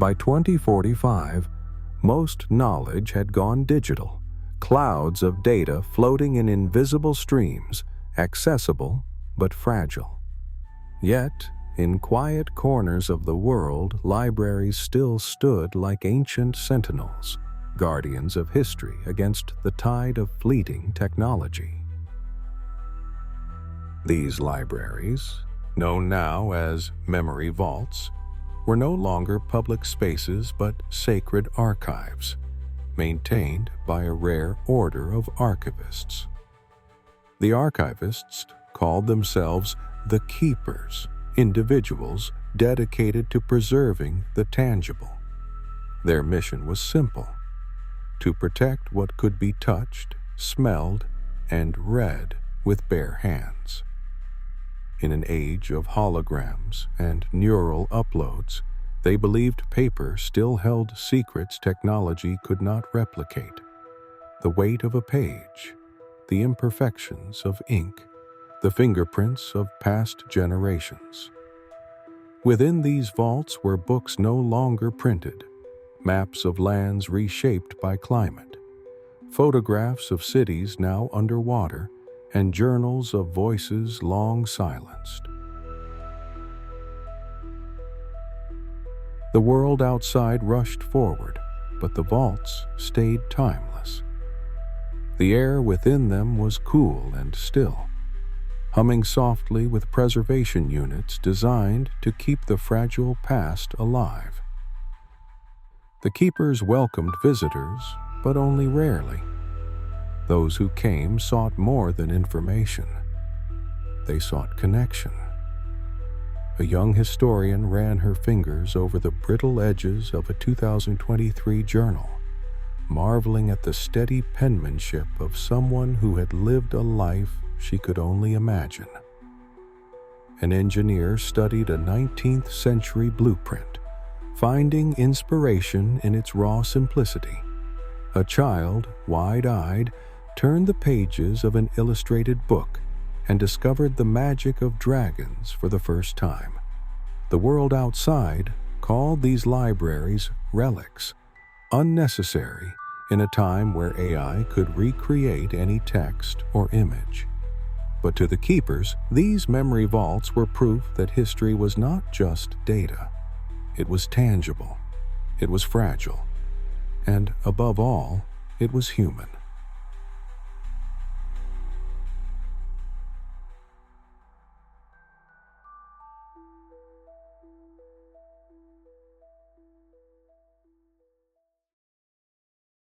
By 2045, most knowledge had gone digital, clouds of data floating in invisible streams, accessible but fragile. Yet, in quiet corners of the world, libraries still stood like ancient sentinels, guardians of history against the tide of fleeting technology. These libraries, known now as memory vaults, were no longer public spaces but sacred archives, maintained by a rare order of archivists. The archivists called themselves the keepers, individuals dedicated to preserving the tangible. Their mission was simple: to protect what could be touched, smelled, and read with bare hands. In an age of holograms and neural uploads, they believed paper still held secrets technology could not replicate: the weight of a page, the imperfections of ink, the fingerprints of past generations. Within these vaults were books no longer printed, maps of lands reshaped by climate, photographs of cities now underwater, and journals of voices long silenced. The world outside rushed forward, but the vaults stayed timeless. The air within them was cool and still, humming softly with preservation units designed to keep the fragile past alive. The keepers welcomed visitors, but only rarely. Those who came sought more than information. They sought connection. A young historian ran her fingers over the brittle edges of a 2023 journal, marveling at the steady penmanship of someone who had lived a life she could only imagine. An engineer studied a 19th century blueprint, finding inspiration in its raw simplicity. A child, wide-eyed, turned the pages of an illustrated book and discovered the magic of dragons for the first time. The world outside called these libraries relics, unnecessary in a time where AI could recreate any text or image. But to the keepers, these memory vaults were proof that history was not just data. It was tangible, it was fragile, and above all, it was human.